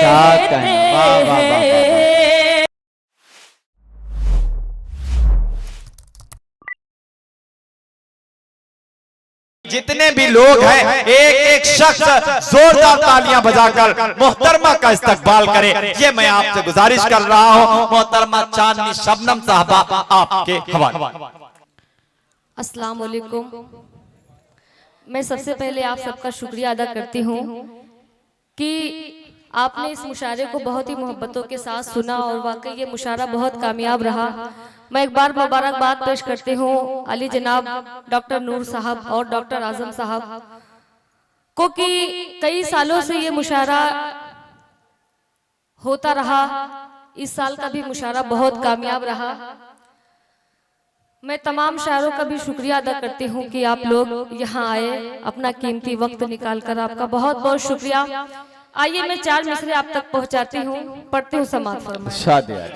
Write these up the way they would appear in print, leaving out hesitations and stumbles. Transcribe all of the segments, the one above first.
देते हैं। जितने भी लोग हैं एक एक शख्स जोरदार तालियां बजाकर मोहतरमा का इस्तकबाल करे, ये मैं आपसे गुजारिश कर रहा हूं। मोहतरमा चांदनी शबनम साहबा आपके हवाले। अस्सलाम वालेकुम। मैं सबसे पहले आप सबका शुक्रिया अदा करती हूँ कि आपने इस मुशायरे को बहुत ही मोहब्बतों के साथ सुना और वाकई ये मुशायरा बहुत कामयाब रहा। मैं एक बार मुबारकबाद पेश करती हूँ अली जनाब डॉक्टर नूर साहब और डॉक्टर आजम साहब को कि कई सालों से ये मुशायरा होता रहा। इस साल का भी मुशायरा बहुत कामयाब रहा। मैं तमाम शायरों का भी शुक्रिया अदा करती हूँ कि आप लोग यहाँ आए, अपना कीमती वक्त निकालकर आपका बहुत बहुत शुक्रिया। आइए मैं 4 मिसरे आप तक पहुँचाती हूँ, पढ़ती हूँ समाअत फरमाएं।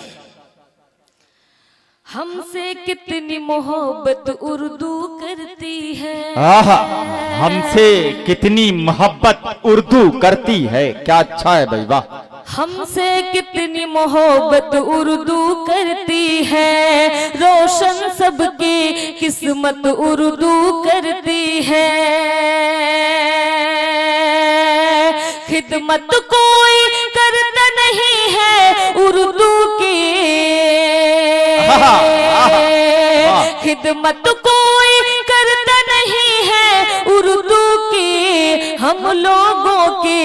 हमसे कितनी मोहब्बत उर्दू करती है, हमसे कितनी मोहब्बत उर्दू करती है। क्या अच्छा है भाई, वाह। हमसे कितनी मोहब्बत उर्दू करती है, रोशन सबकी किस्मत उर्दू करती है। खिदमत कोई करता नहीं है उर्दू की, खिदमत कोई करता नहीं है उर्दू की। हम लोगों की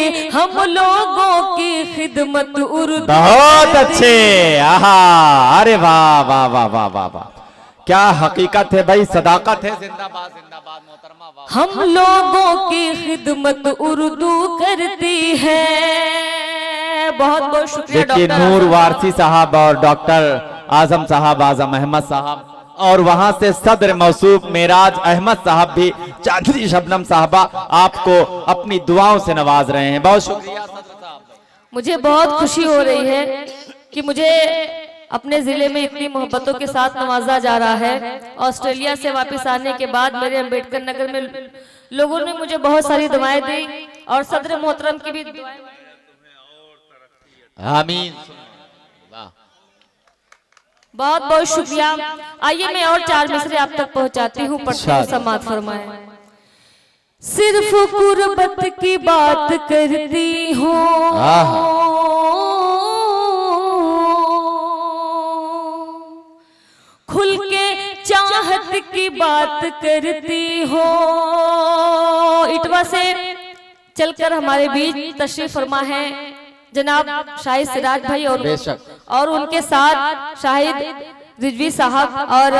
खिदमत उर्दू। बहुत अच्छे, आहा, अरे वाह वाह वाह वाह वाह वाह, क्या हकीकत है भाई, सदाकत है। जिंदाबाद जिंदाबाद मोहतरमा, वाह। हम लोगों की खिदमत उर्दू करती है। बहुत बहुत शुक्रिया देखिए डॉक्टर नूर वारसी साहब और डॉक्टर आजम साहब, आजम अहमद साहब, और वहां से सदर मौसूफ मेराज अहमद साहब भी चांदनी शबनम साहबा आपको अपनी दुआओं से नवाज रहे हैं। बहुत शुक्रिया सदर साहब। मुझे बहुत खुशी हो रही है कि मुझे अपने जिले में इतनी मोहब्बतों के साथ नवाजा जा रहा है। ऑस्ट्रेलिया से वापस आने के बाद मेरे अम्बेडकर नगर में लोगों ने मुझे बहुत सारी दुआएं दी और सदर मोहतरम की भी दुआएं। आमीन। बहुत बहुत शुक्रिया। आइए मैं और 4 मिसरे आप तक पहुंचाती हूँ, पढ़ती हूँ समाअत फरमाएं। सिर्फ गुर्बत की बात करती हूँ, खुल के चाहत की बात करती हूँ। इटवा से चलकर हमारे बीच तशरीफ फरमा है जनाब शाहिद सिराज भाई और उनके साथ शाहिद रिजवी साहब और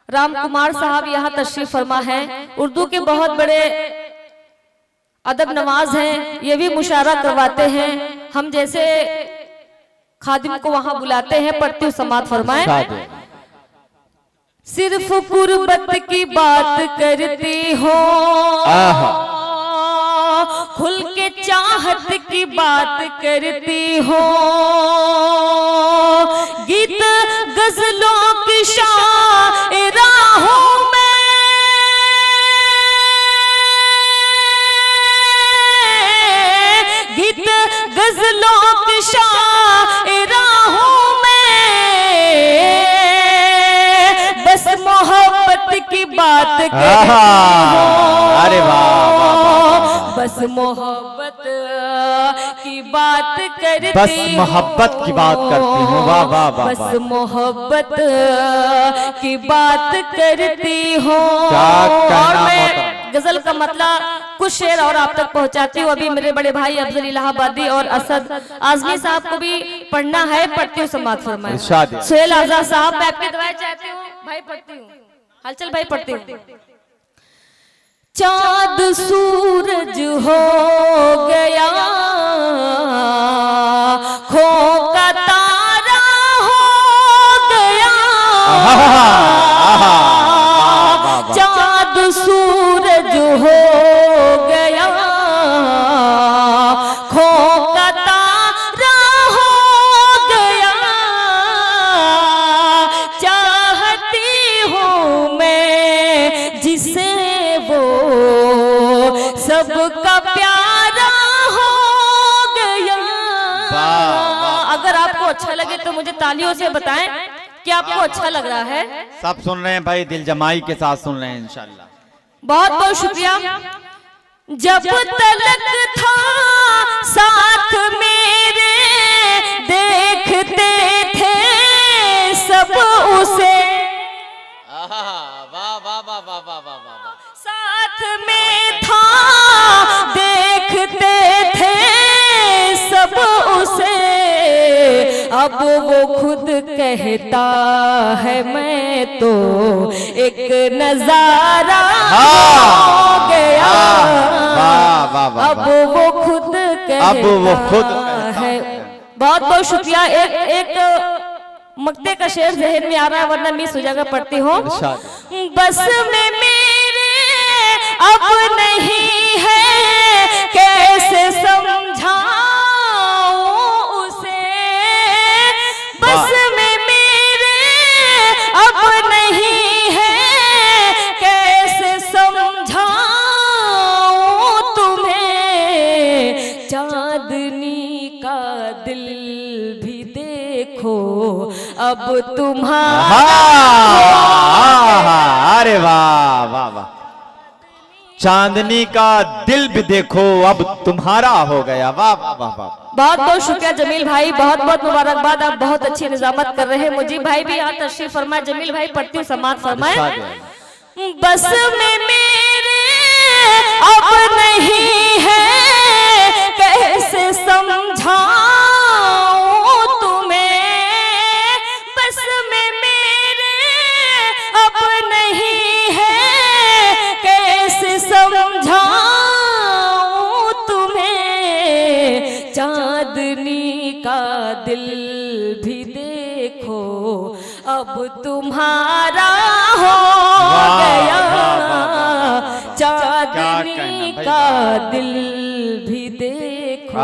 राम कुमार साहब यहाँ तशरीफ फरमा है। उर्दू के बहुत बड़े अदब नवाज हैं, ये भी मुशायरा करवाते हैं। हम जैसे खादिम को वहाँ बुलाते हैं। पढ़ती हूँ समाअत फरमाएं। सिर्फ गुर्बत की बात करती हो, खुल के चाहत की बात करती हो। गीत गजलों की शायरा हूँ मैं, गीत गजलों की शायरा हूँ मैं। बस मोहब्बत की बात करती हूँ। अरे वाह, बस मोहब्बत की बात करती बस मोहब्बत की बात करती हूँ। वाह वाह वाह, बस मोहब्बत की बात करती हूँ। और मैं गजल का मतलब कुछ शेर और आप तक पहुँचाती हूँ। अभी मेरे बड़े भाई अफजल इलाहाबादी और असद आजमी साहब को भी पढ़ना है। पढ़ती हूँ समाअत फरमाएं। सुहेल आजाद साहब मैं आपकी दुआएं चाहती हूँ भाई। पढ़ती हूँ हलचल भाई, पढ़ती हूँ। चाँद सूरज हो गया, खो का तारा हो गया। चाँद सूरज हो गया, खो का तारा हो गया। चाहती हूँ मैं जिसे सबका प्यारा हो गया। मुझे तालियों से बताएं कि आपको अच्छा लग रहा है। सब सुन रहे हैं भाई, दिल जमाई के साथ सुन रहे हैं इंशाल्लाह। बहुत बहुत शुक्रिया। जब तलक था साथ मेरे देखते थे सब उसे, साथ में था देखते थे सब उसे, अब वो खुद कहता है मैं तो एक नजारा हो गया। अब वो खुद कहता है। बहुत बहुत शुक्रिया। एक मक्ते का शेर जहन में आ रहा है, वरना मिस हो जाएगा, पढ़ती हूँ। बस में मेरे अब नहीं है कैसे समझाऊं उसे, बस में मेरे अब नहीं है कैसे समझाऊं तुम्हें, चांदनी का दिल भी देखो अब तुम्हारा। अरे वाह वाह वाह, चांदनी का दिल भी देखो अब तुम्हारा हो गया। वाह वाह वाह वाह। बहुत बहुत शुक्रिया जमील भाई, बहुत बहुत मुबारकबाद। आप बहुत अच्छी निजामत कर रहे हैं। मुझे भाई भी यहाँ तशरीफ फरमाए। जमील भाई पढ़ती हूँ, समात फरमाए। बस में मेरे अब नहीं है कैसे समझाऊं तुम्हें, बस में मेरे अब नहीं है कैसे समझाऊं तुम्हें, चांदनी का दिल भी देखो अब तुम्हारा हो गया, चांदनी का दिल भी देखो।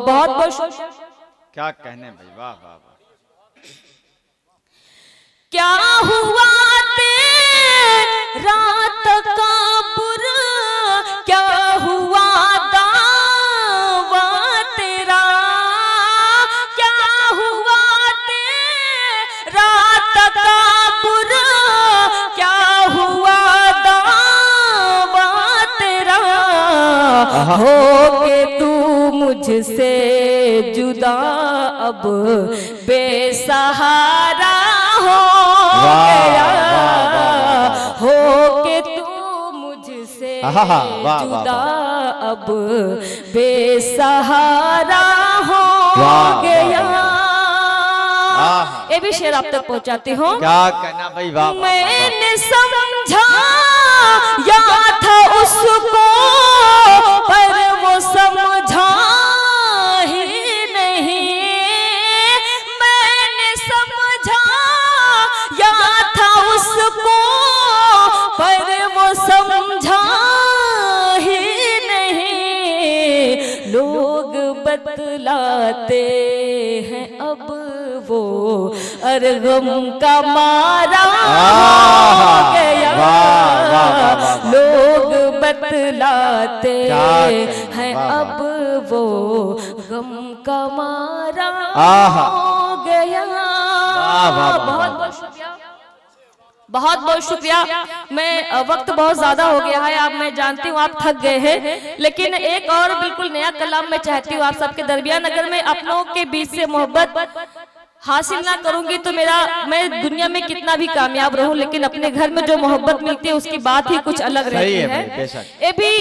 बहुत बहुत क्या कहने भाई, वाह वाह वाह। क्या हुआ रात का बुरा, क्या हुआ दावा तेरा, क्या हुआ रात का बुरा, क्या हुआ दावा तेरा, हो के तू मुझसे जुदा अब बेसहारा हो गया, हो के तू मुझसे जुदा अब बेसहारा हो गया। ये भी शेर आप तक पहुंचाती हूँ। क्या कहना भाई, वाह। मैंने समझा या था उसको पर वो समझा ही नहीं, मैंने समझा या था उसको पर वो समझा ही नहीं, लोग बतलाते हैं अब वो अरगम का मारा हो गया, लोग बतलाते हैं अब वो गम का मारा हो गया। बहुत बहुत शुक्रिया, बहुत बहुत शुक्रिया। मैं वक्त बहुत ज्यादा हो गया है, आप मैं जानती हूँ आप थक गए हैं, लेकिन एक और बिल्कुल नया कलाम मैं चाहती हूँ आप सबके दरमियान। अगर मैं अपनों के बीच से मोहब्बत हासिल ना करूंगी तो मैं दुनिया में कितना भी कामयाब रहूं, लेकिन अपने घर में जो मोहब्बत मिलती है उसकी बात ही कुछ अलग रहती है। ये भी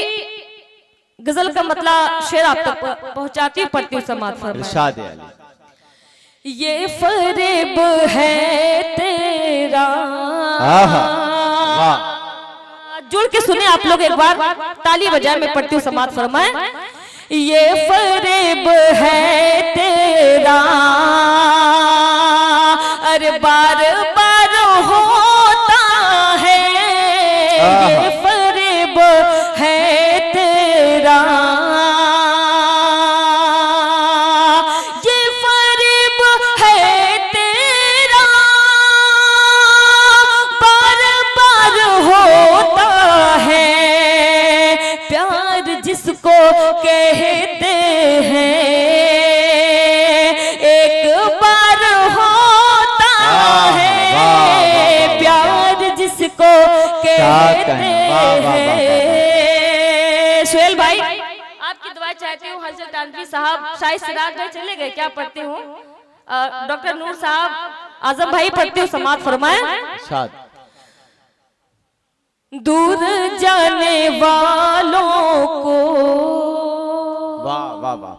गजल का मतलब शेर आप तक पहुंचाती हूँ, पढ़ती हूँ, समात फरमाए। ये फरेब है तेरा, जुड़ के सुने आप लोग एक बार, ताली बजाए, मैं पढ़ती हूँ, समात फरमाए। ये फरेब है तेरा, अरे बार बार होता है, ये फरेब है तेरा, ये फरेब है तेरा, बार बार होता है, प्यार जिसको कहते हैं एक बार जिसको कहते हैं। सुहेल भाई आपकी दुआ चाहती हूँ। हजरत तानवी साहब शायद सिराज भाई चले गए, क्या पढ़ते हो? डॉक्टर नूर साहब, आजम भाई पढ़ते हो, समाप्त फरमाए। दूर जाने वालों को वाह वाह वाह,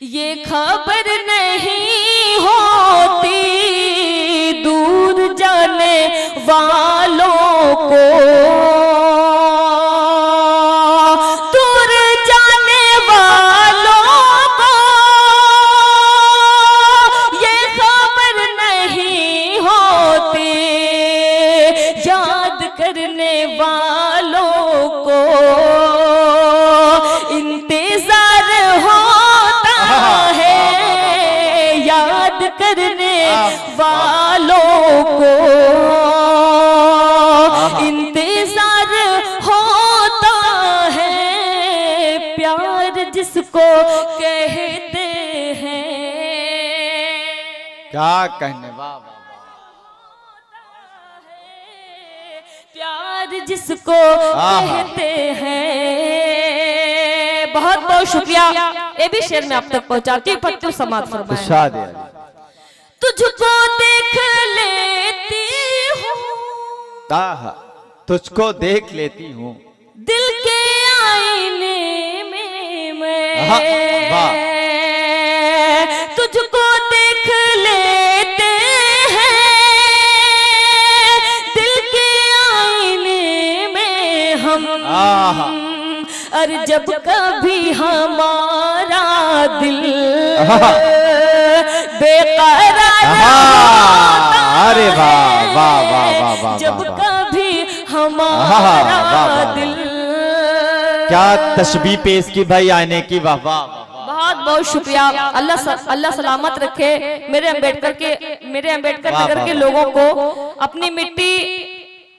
ये खबर नहीं होती, दूर जाने वालों को, दूर जाने वालों को ये खबर नहीं होती, याद करने वालों को इंतजार होता है, याद करने वालों को इंतजार होता है, प्यार जिसको कहते हैं। क्या कहने, वाह वाह, प्यार जिसको कहते हैं। बहुत बहुत शुक्रिया। ये भी शेर में आप तक पहुंचाती हूँ, पत्तू समाप्त फरमाएं। तुझको देख लेती हूँ, तुझको देख लेती हूँ, दिल के आईने में मैं तुझको देख लेते हैं, दिल के आईने में हम। और जब कभी हमारा दिल बेकरार होता अरे वाह वाह वाह वाह वाह, जब कभी हमारा दिल। क्या तशबीह पेश की भाई आईने की, वाह वाह। बहुत बहुत शुक्रिया। अल्लाह सलामत रखे मेरे अम्बेडकर नगर के लोगों को। अपनी मिट्टी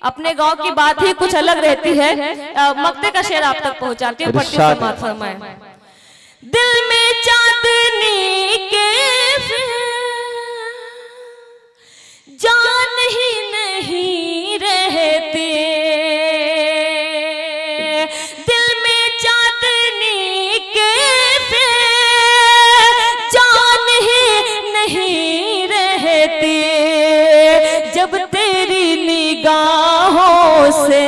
अपने गांव की बात ही कुछ अलग रहती है। मक्ते का शेर आप तक पहुंचाती हूँ, पढ़ती हूँ, समाप्त फरमाएं। दिल में चांदनी के जान ही नहीं रहती, दिल में चांदनी के जान ही नहीं रहती, जब तेरी निगाहों से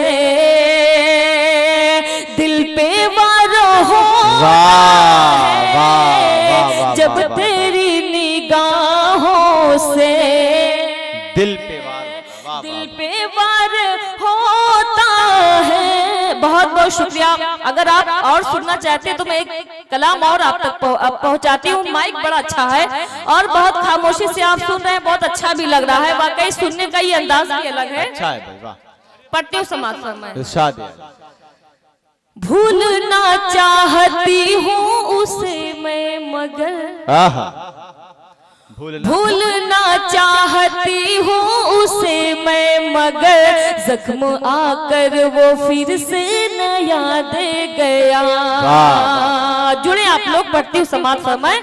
दिल पे वार हो, जब तेरी निगाहों से दिल पे वार होता है। बहुत बहुत शुक्रिया। अगर आप और सुनना चाहते हैं तो मैं एक कलाम और आप तक पहुंचाती हूँ। माइक बड़ा अच्छा है और बहुत खामोशी से आप सुन रहे हैं, बहुत अच्छा भी लग रहा है। वाकई सुनने का ये अंदाज भी अलग है। अच्छा है भाई, वाह। पढ़ती हूँ, समाप्त फरमाएं। भूलना चाहती हूँ उसे मैं मगर, भूलना चाहती हूँ उसे मैं मगर, जख्म आकर वो फिर से नया दे गया। जुड़े आप लोग, पढ़ती हूँ, समाप्त फरमाएं।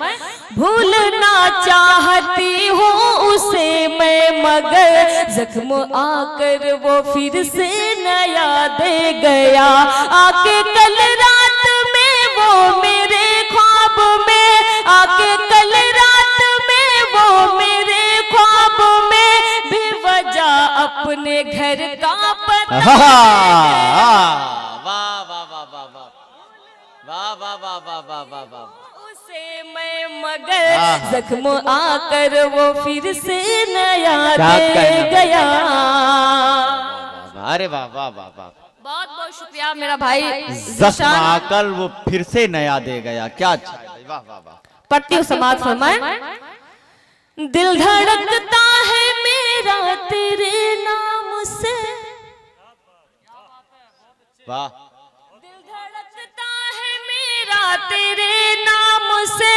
भूलना चाहती हूँ उसे मैं मगर, जख्म आकर वो फिर से नया दे गया। आके कल रात में वो मेरे ख्वाब में, आके कल रात में वो मेरे ख्वाब में बेवजह अपने घर का पता। वाह वाह वाह वाह वाह वाह वाह वाह वाह वाह। उसे मैं मगर, जख्म आकर वो फिर से नया दे गया। अरे वाह वाह वाह वाह, बहुत बहुत शुक्रिया मेरा भाई। जख्म आकर वो फिर से नया दे गया, क्या अच्छा है। वाह वाह वाह। पढ़ती हूँ, समाप्त फरमाएं। दिल धड़कता है मेरा तेरे नाम से, वाह। दिल धड़कता है मेरा तेरे नाम से,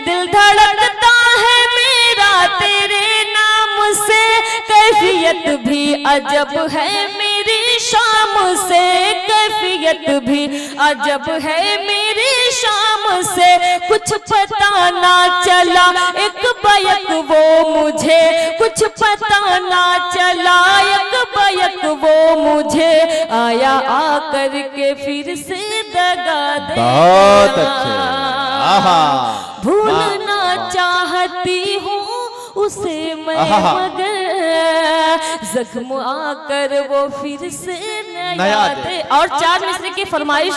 दिल धड़कता है मेरा तेरे नाम से, कैफियत भी अजब है मेरी शाम से, कैफियत भी अजब है मेरी शाम से। कुछ पता ना चला एक बैक वो मुझे, कुछ पता ना चला एक बयक वो मुझे आया आकर के फिर से दगा दे। बहुत अच्छे। आहा, भूलना चाहती हूँ उसे मैं मगर जख्म आकर वो फिर से नया दे। और 4 मिसरे की फरमाइश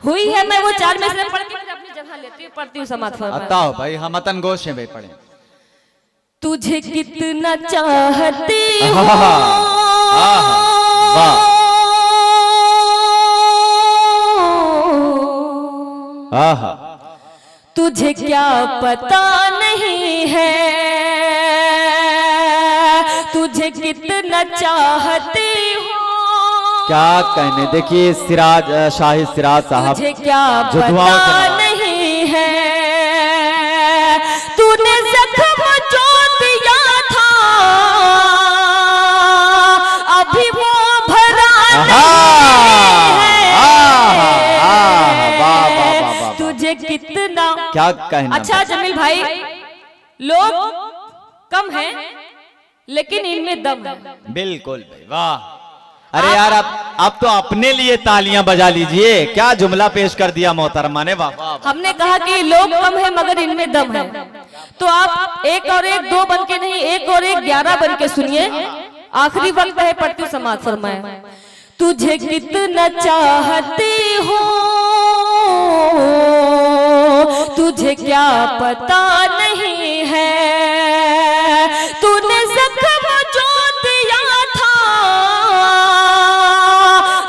हुई है, मैं वो 4 मिसरे पढ़ के अपनी जगह लेती हूँ, पढ़ती हूँ समाज फरमाइश। बताओ भाई, हम मतन गोश हैं भाई, पढ़े। तुझे कितना चाहती हूँ, आहा, तुझे क्या पता नहीं है, तुझे कितना चाहती हूँ। क्या कहने, देखिए सिराज शाहिद सिराज साहब, तुझे क्या जो दुआओं से पता नवाजा। नहीं है, तूने जख्म जो दिया था अभी वो भरा नहीं है। तुझे कितना, क्या कहना। अच्छा जमील भाई, लोग कम हैं लेकिन इनमें दम है। बिल्कुल भाई, वाह। अरे यार, आप तो अपने लिए तालियां बजा लीजिए, क्या जुमला पेश कर दिया मोहतरमा ने, वाह। हमने कहा कि लोग कम है मगर इनमें दम है, तो आप 1 और 1 2 बन के नहीं, 1 और 1 11 बन के सुनिए। आखिरी वक्त है, पढ़ती हूँ समाज फरमाए। तुझे कितना चाहती हूँ, तुझे क्या पता नहीं है, तूने जख्म जो दिया था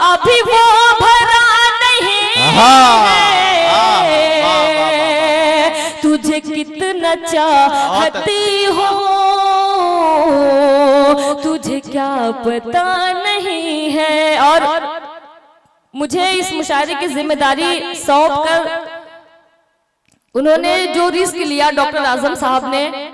अभी वो भरा नहीं है। तुझे कितना चाहती हूँ, तुझे क्या पता नहीं है। और मुझे इस मुशायरे की जिम्मेदारी सौंप कर उन्होंने जो रिस्क लिया डॉक्टर आजम साहब ने,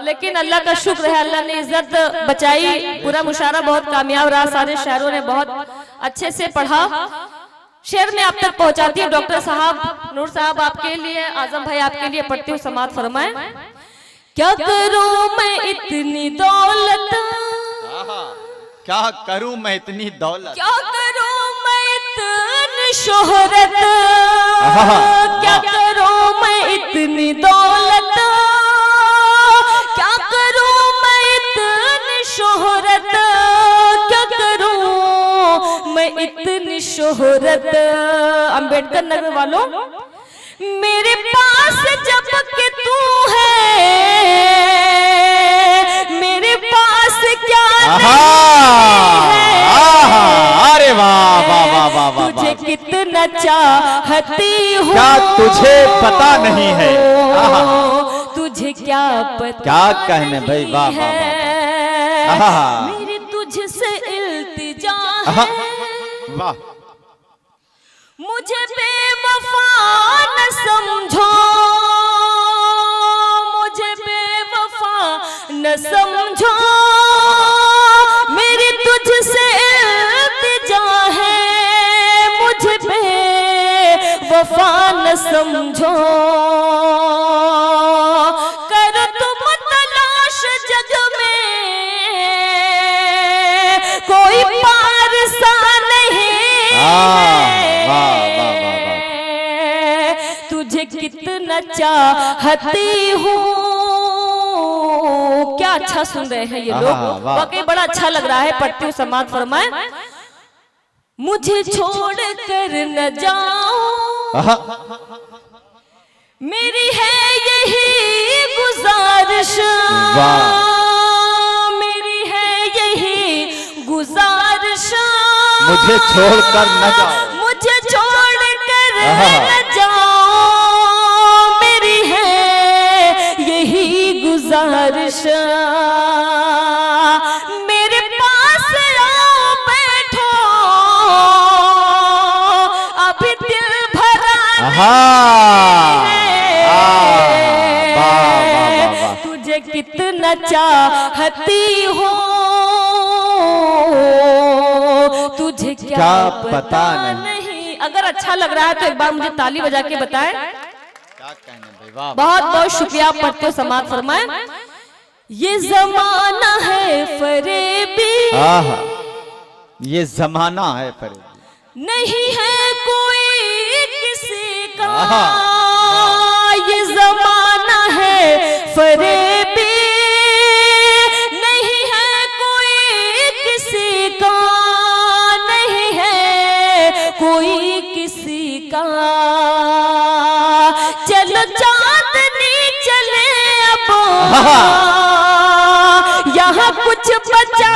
लेकिन अल्लाह का शुक्र है, अल्लाह ने इज्जत बचाई। पूरा मुशायरा बहुत कामयाब रहा, सारे शायरों ने बहुत अच्छे से पढ़ा। शेर में आप तक पहुंचाती हूँ। डॉक्टर साहब, नूर साहब आपके लिए, आजम भाई आपके लिए पढ़ती हूँ, समाज फरमाए। क्या करूं मैं इतनी दौलत, क्या करूं मैं इतनी दौलत, क्या करूं मैं इतनी शोहरत, क्या करूं मैं इतनी दौलत, क्या करूं मैं इतनी शोहरत, क्या करूं मैं इतनी शोहरत। अंबेडकर नगर वालों, मेरे पास जब के तू है, मेरे पास क्या नहीं है। अरे वाह वाह वाह वाह वाह, तुझे कितना चाहती हूँ, क्या तुझे पता नहीं है। तुझे क्या पता, क्या कहने भाई, वाह वाह वाह। मेरी तुझसे इल्तिजा है, वाह। मुझे बेवफा न समझो, मुझे बेवफा न समझो, मेरी तुझसे इल्तिजा है, मुझे बेवफा न समझो। कर तुम तलाश जग में, कोई पार सा नहीं है। तुझे कितना चाहती हूँ। क्या अच्छा सुन रहे हैं ये लोग, वाकई बड़ा अच्छा लग रहा है। पढ़ती हूँ, समाज फरमाए। मुझे छोड़ कर न जाओ, मेरी है यही गुजारिश, मेरी है यही गुजारिश। मुझे छोड़कर न जाओ, मुझे छोड़कर न जाओ, मेरी है यही गुजारिश। मेरे पास आओ बैठो, अभी दिल भरा है। तुझे कितना चाहती हो, तुझे क्या पता नहीं। अगर अच्छा लग रहा है तो एक बार मुझे ताली बजा के बताएं। क्या कहने भाई, वाह। बहुत बहुत शुक्रिया। पढ़ते हो, समाज फरमाए। ये जमाना है फरेबी, आहा, ये जमाना है फरेबी, नहीं है कोई किसी का। आहा। ये जमाना है फरेबी, नहीं है कोई किसी का, नहीं है कोई किसी का। चलो चांदनी चले अब, यहाँ कुछ बचा